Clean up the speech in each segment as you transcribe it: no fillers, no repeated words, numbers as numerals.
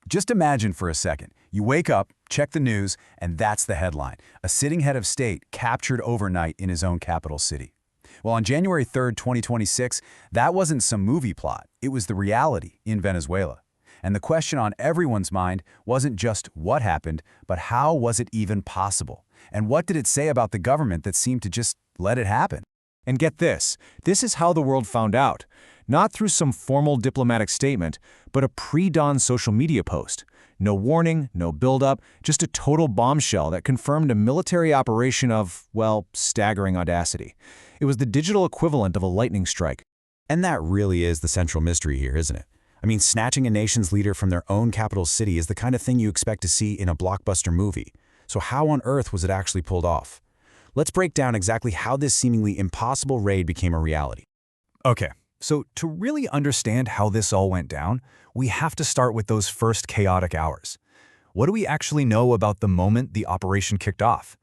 Just imagine for a second. You wake up, check the news, and that's the headline. A sitting head of state captured overnight in his own capital city. Well, on January 3rd, 2026, that wasn't some movie plot. It was the reality in Venezuela. And the question on everyone's mind wasn't just what happened, but how was it even possible? And what did it say about the government that seemed to just let it happen? And get this is how the world found out. Not through some formal diplomatic statement, but a pre-dawn social media post. No warning, no build-up, just a total bombshell that confirmed a military operation of, well, staggering audacity. It was the digital equivalent of a lightning strike. And that really is the central mystery here, isn't it? I mean, snatching a nation's leader from their own capital city is the kind of thing you expect to see in a blockbuster movie. So how on earth was it actually pulled off? Let's break down exactly how this seemingly impossible raid became a reality. Okay, so to really understand how this all went down, we have to start with those first chaotic hours. What do we actually know about the moment the operation kicked off?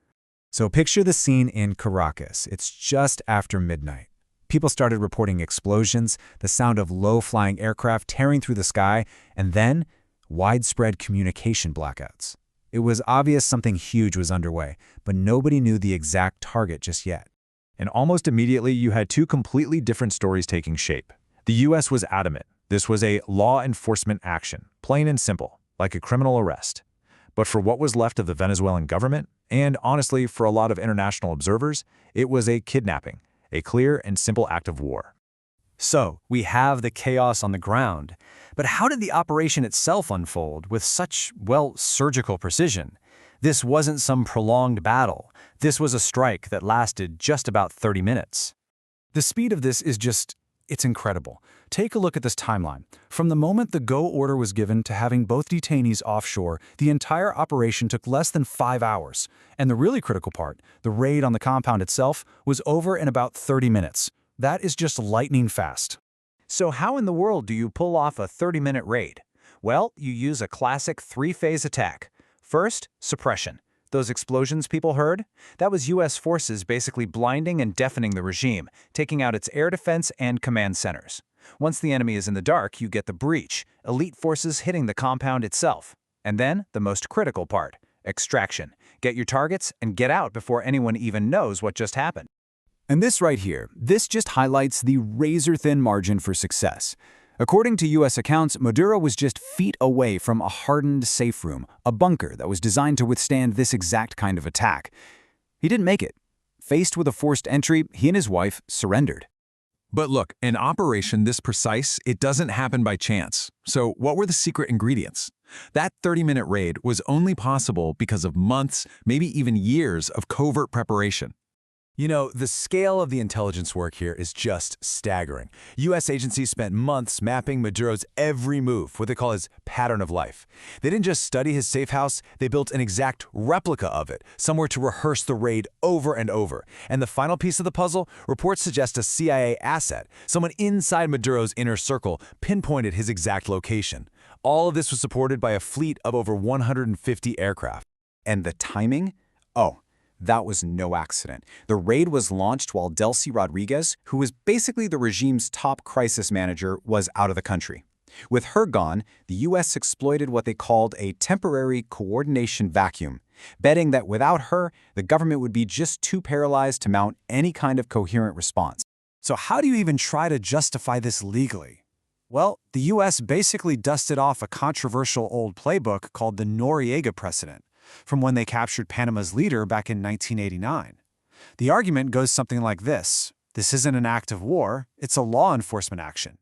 So picture the scene in Caracas. It's just after midnight. People started reporting explosions, the sound of low-flying aircraft tearing through the sky, and then widespread communication blackouts. It was obvious something huge was underway, but nobody knew the exact target just yet. And almost immediately, you had two completely different stories taking shape. The U.S. was adamant. This was a law enforcement action, plain and simple, like a criminal arrest. But for what was left of the Venezuelan government, and honestly for a lot of international observers, it was a kidnapping, a clear and simple act of war. So, we have the chaos on the ground. But how did the operation itself unfold with such, well, surgical precision? This wasn't some prolonged battle. This was a strike that lasted just about 30 minutes. The speed of this is it's incredible. Take a look at this timeline. From the moment the go order was given to having both detainees offshore, the entire operation took less than 5 hours. And the really critical part, the raid on the compound itself, was over in about 30 minutes. That is just lightning fast. So how in the world do you pull off a 30-minute raid? Well, you use a classic three-phase attack. First, suppression. Those explosions people heard? That was U.S. forces basically blinding and deafening the regime, taking out its air defense and command centers. Once the enemy is in the dark, you get the breach, elite forces hitting the compound itself. And then, the most critical part, extraction. Get your targets and get out before anyone even knows what just happened. And this right here, this just highlights the razor-thin margin for success. According to U.S. accounts, Maduro was just feet away from a hardened safe room, a bunker that was designed to withstand this exact kind of attack. He didn't make it. Faced with a forced entry, he and his wife surrendered. But look, an operation this precise, it doesn't happen by chance. So what were the secret ingredients? That 30-minute raid was only possible because of months, maybe even years of covert preparation. You know, the scale of the intelligence work here is just staggering. U.S. agencies spent months mapping Maduro's every move, what they call his pattern of life. They didn't just study his safe house, they built an exact replica of it, somewhere to rehearse the raid over and over. And the final piece of the puzzle, reports suggest a CIA asset, someone inside Maduro's inner circle, pinpointed his exact location. All of this was supported by a fleet of over 150 aircraft. And the timing? Oh, that was no accident. The raid was launched while Delcy Rodriguez, who was basically the regime's top crisis manager, was out of the country. With her gone, the U.S. exploited what they called a temporary coordination vacuum, betting that without her, the government would be just too paralyzed to mount any kind of coherent response. So how do you even try to justify this legally? Well, the U.S. basically dusted off a controversial old playbook called the Noriega precedent, from when they captured Panama's leader back in 1989. The argument goes something like this. This isn't an act of war, it's a law enforcement action.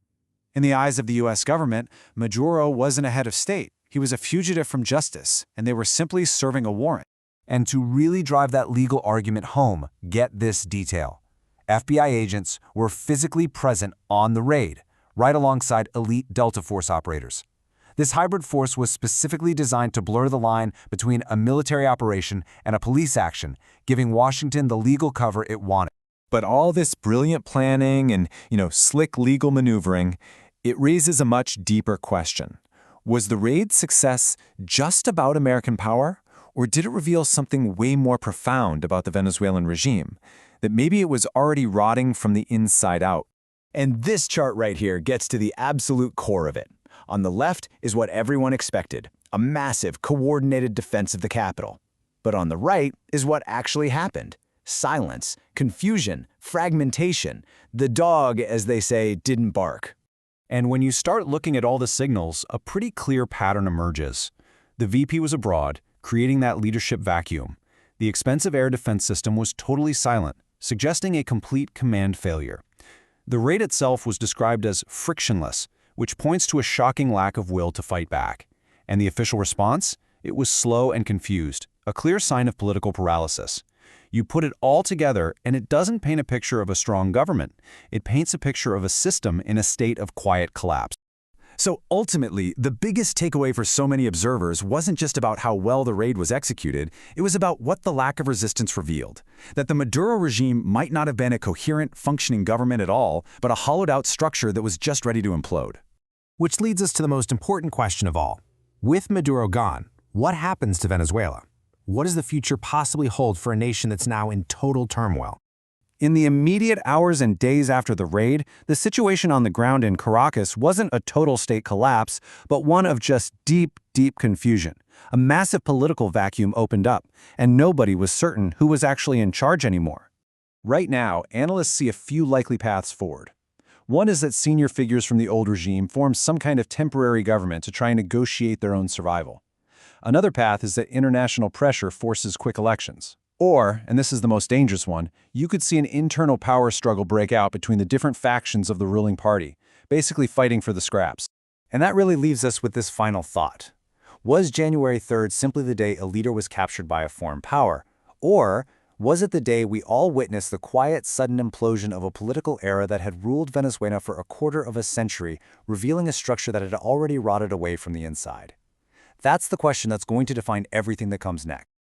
In the eyes of the U.S. government, Maduro wasn't a head of state. He was a fugitive from justice, and they were simply serving a warrant. And to really drive that legal argument home, get this detail. FBI agents were physically present on the raid, right alongside elite Delta Force operators. This hybrid force was specifically designed to blur the line between a military operation and a police action, giving Washington the legal cover it wanted. But all this brilliant planning and, slick legal maneuvering, it raises a much deeper question. Was the raid's success just about American power, or did it reveal something way more profound about the Venezuelan regime, that maybe it was already rotting from the inside out? And this chart right here gets to the absolute core of it. On the left is what everyone expected, a massive, coordinated defense of the capital. But on the right is what actually happened. Silence, confusion, fragmentation. The dog, as they say, didn't bark. And when you start looking at all the signals, a pretty clear pattern emerges. The VP was abroad, creating that leadership vacuum. The expensive air defense system was totally silent, suggesting a complete command failure. The raid itself was described as frictionless, which points to a shocking lack of will to fight back. And the official response? It was slow and confused, a clear sign of political paralysis. You put it all together, and it doesn't paint a picture of a strong government. It paints a picture of a system in a state of quiet collapse. So ultimately, the biggest takeaway for so many observers wasn't just about how well the raid was executed, it was about what the lack of resistance revealed. That the Maduro regime might not have been a coherent, functioning government at all, but a hollowed-out structure that was just ready to implode. Which leads us to the most important question of all. With Maduro gone, what happens to Venezuela? What does the future possibly hold for a nation that's now in total turmoil? In the immediate hours and days after the raid, the situation on the ground in Caracas wasn't a total state collapse, but one of just deep, deep confusion. A massive political vacuum opened up, and nobody was certain who was actually in charge anymore. Right now, analysts see a few likely paths forward. One is that senior figures from the old regime form some kind of temporary government to try and negotiate their own survival. Another path is that international pressure forces quick elections. Or, and this is the most dangerous one, you could see an internal power struggle break out between the different factions of the ruling party, basically fighting for the scraps. And that really leaves us with this final thought. Was January 3rd simply the day a leader was captured by a foreign power? Or was it the day we all witnessed the quiet, sudden implosion of a political era that had ruled Venezuela for a quarter of a century, revealing a structure that had already rotted away from the inside? That's the question that's going to define everything that comes next.